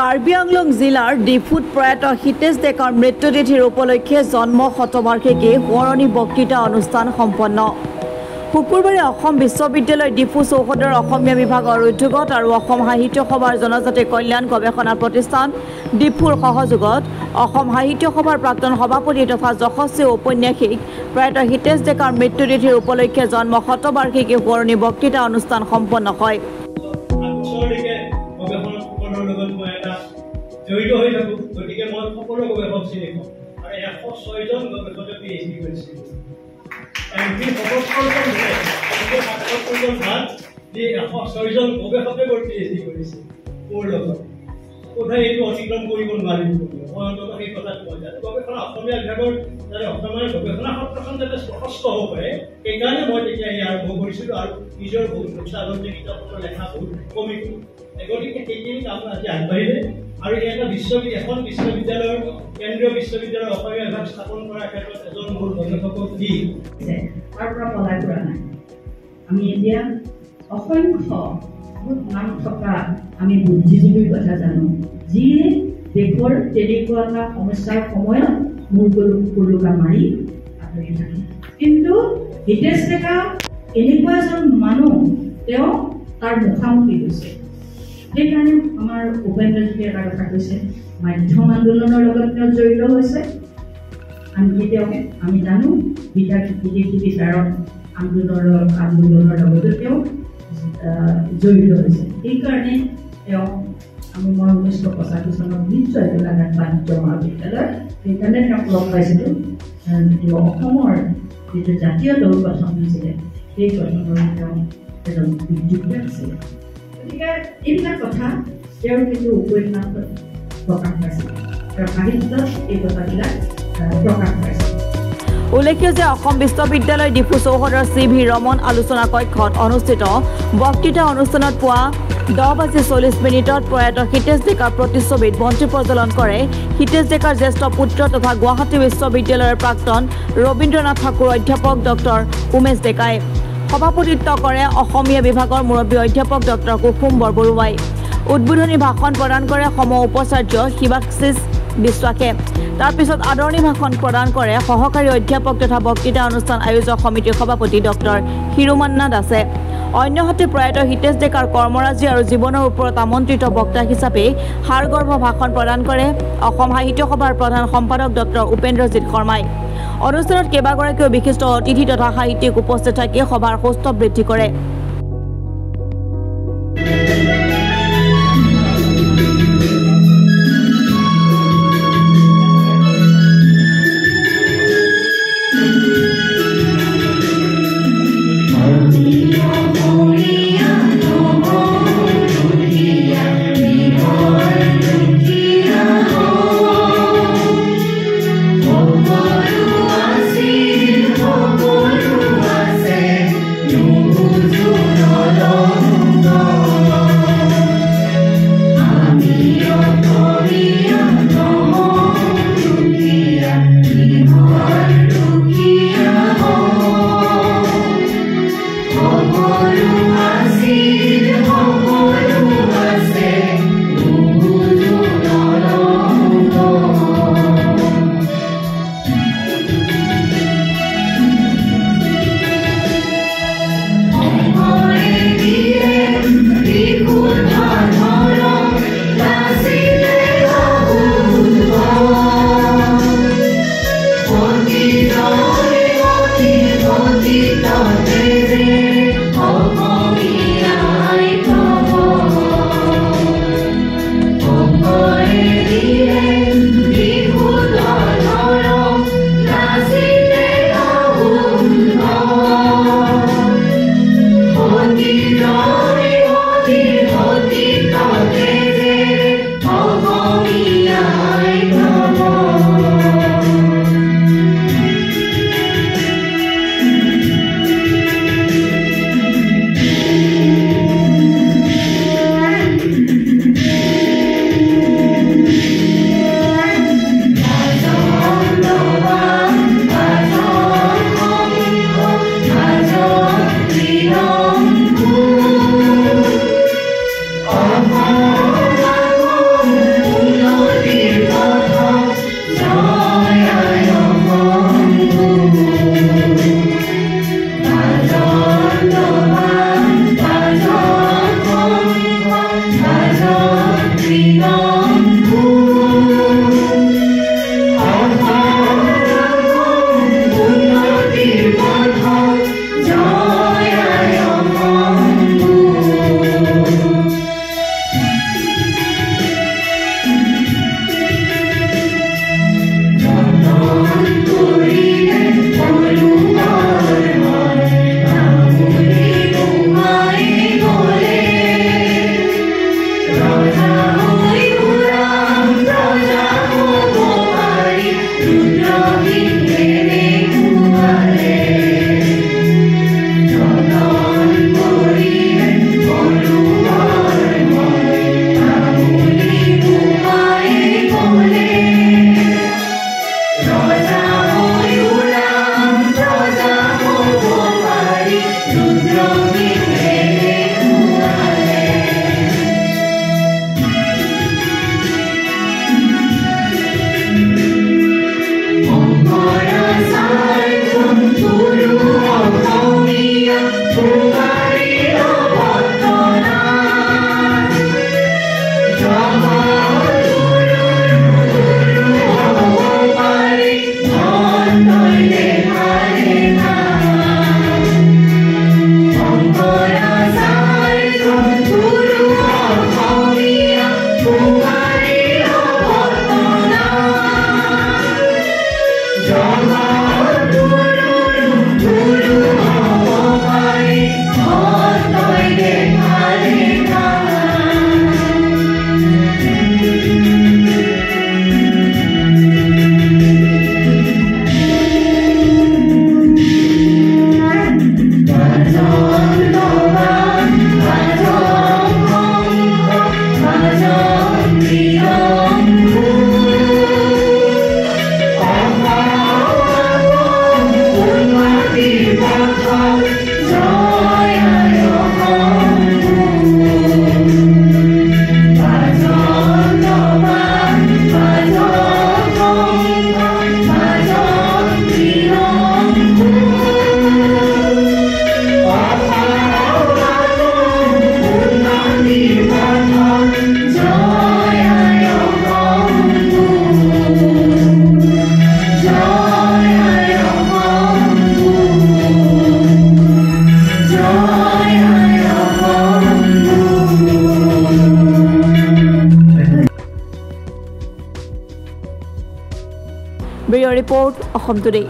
কাৰ্বি আংলং জিলাৰ ডিফুত প্ৰয়াত হিতেশ ডেকাৰ মৃত্যুতিথিৰ উপলক্ষে জন্ম শতবাৰ্ষিকী সোঁৱৰণী বক্তৃতা অনুষ্ঠান সম্পন্ন। শুকুৰবাৰে অসম বিশ্ববিদ্যালয় ডিফু চৌহদৰ অসমীয়া বিভাগৰ উদ্যোগত আৰু অসম সাহিত্য সভাৰ জনজাতি কল্যাণ গৱেষণা প্ৰতিষ্ঠান ডিফুৰ সহযোগত অসম সাহিত্য সভাৰ প্ৰাক্তন সভাপতি তথা যশস্বী ঔপন্যাসিক প্ৰয়াত হিতেশ ডেকাৰ মৃত্যুতিথিৰ উপলক্ষে জন্ম শতবাৰ্ষিকী সোঁৱৰণী বক্তৃতা অনুষ্ঠান সম্পন্ন হয়। জড়িত হৈ থাকোঁ, গতিকে মই সকলো গৱেষক চিনি পাওঁ আৰু 106জন গৱেষকে PhD কৰিছিল। এমপি 77জন ভাগ যি 106জন গৱেষকে PhD কৰিছিল মোৰ লগত। কোথায় এইটো অতিক্ৰম কৰিব নোৱাৰিম, মই অন্ততঃ সেই কথাটো কৈ যাতে গৱেষণা অসমীয়া বিভাগৰ যাতে অসমৰ গৱেষণা সত্ৰখন যাতে স্পষ্ট হ'ব পাৰে, সেইকাৰণে মই তেতিয়া এই আৰম্ভ কৰিছিলোঁ আৰু নিজৰ বহুত উৎসাহতে কিতাপপত্ৰ লেখা বহুত কমি গ'ল। গতিকে সেইখিনি কাম আজি আগবাঢ়িলে আৰু এটা এখন বিশ্ববিদ্যালয়ৰ কেন্দ্ৰীয় বিশ্ববিদ্যালয়ৰ অসমীয়া বিভাগ স্থাপন কৰাৰ ক্ষেত্ৰত এজন মূল গৱেষকক দি তাৰ পৰা পলাই পৰা নাই। আমি এতিয়া অসংখ্য বহুত নাম থকা আমি বুদ্ধিজীৱীৰ কথা জানো, যিয়ে দেশৰ তেনেকুৱা এটা সমস্যাৰ সময়ত মূৰ কুলুকা মাৰি আঁতৰি থাকে। কিন্তু হিতেশ ডেকা এনেকুৱা এজন মানুহ, তেওঁ তাৰ মুখামুখি হৈছে। সেইকাৰণে আমাৰ উপেন্দ্ৰজিতে এটা কথা কৈছে, মাধ্যম আন্দোলনৰ লগত তেওঁ জড়িত হৈছে। আনকি তেওঁক আমি জানো বিদেশী বিচাৰক আন্দোলনৰ লগতো তেওঁ জড়িত হৈছে। সেইকাৰণে তেওঁ আমি 1985 চনত নিশ্চয় গোলাঘাট বাণিজ্য মহাবিদ্যালয়, সেইকাৰণে তেওঁক লগ পাইছিলোঁ। অসমৰ যিটো জাতীয় দল গঠন হৈছিলে, সেই গঠনৰ তেওঁ এজন বিদ্যুৎ আছিলে। গতিকে এইবিলাক কথা তেওঁৰ কিন্তু উপন্যাসত প্ৰকাশ পাইছিল, তেওঁৰ সাহিত্যত এই কথাবিলাক প্ৰকাশ পাইছিল। উল্লেখ্য যে অসম বিশ্ববিদ্যালয় ডিফু চৌহদৰ CV ৰমন আলোচনা কক্ষত অনুষ্ঠিত বক্তৃতা অনুষ্ঠানত পুৱা 10:40 প্ৰয়াত হিতেশ ডেকাৰ প্ৰতিচ্ছবিত বন্তি প্ৰজ্বলন কৰে হিতেশ ডেকাৰ জ্যেষ্ঠ পুত্ৰ তথা গুৱাহাটী বিশ্ববিদ্যালয়ৰ প্ৰাক্তন ৰবীন্দ্ৰনাথ ঠাকুৰ অধ্যাপক ডক্টৰ উমেশ ডেকাই। সভাপতিত্ব কৰে অসমীয়া বিভাগৰ মুৰব্বী অধ্যাপক ডক্টৰ কুসুম বৰবৰুৱাই। উদ্বোধনী ভাষণ প্ৰদান কৰে সম উপাচাৰ্য শিৱাশিষ বিশ্বাসে। তাৰ পিছত আদৰণি ভাষণ প্ৰদান কৰে সহকাৰী অধ্যাপক তথা বক্তৃতা অনুষ্ঠান আয়োজক সমিতিৰ সভাপতি ডক্টৰ হিৰুমান্না দাসে। অন্যহাতে প্ৰয়াত হিতেশ ডেকাৰ কৰ্মৰাজি আৰু জীৱনৰ ওপৰত আমন্ত্ৰিত বক্তা হিচাপে সাৰগৰ্ভ ভাষণ প্ৰদান কৰে অসম সাহিত্য সভাৰ প্ৰধান সম্পাদক ডক্টৰ উপেন্দ্ৰজিৎ শৰ্মাই। অনুষ্ঠানত কেইবাগৰাকীও বিশিষ্ট অতিথি তথা সাহিত্যিক উপস্থিত থাকি সভাৰ সৌষ্ঠৱ বৃদ্ধি কৰে। You bureau' report Assam today.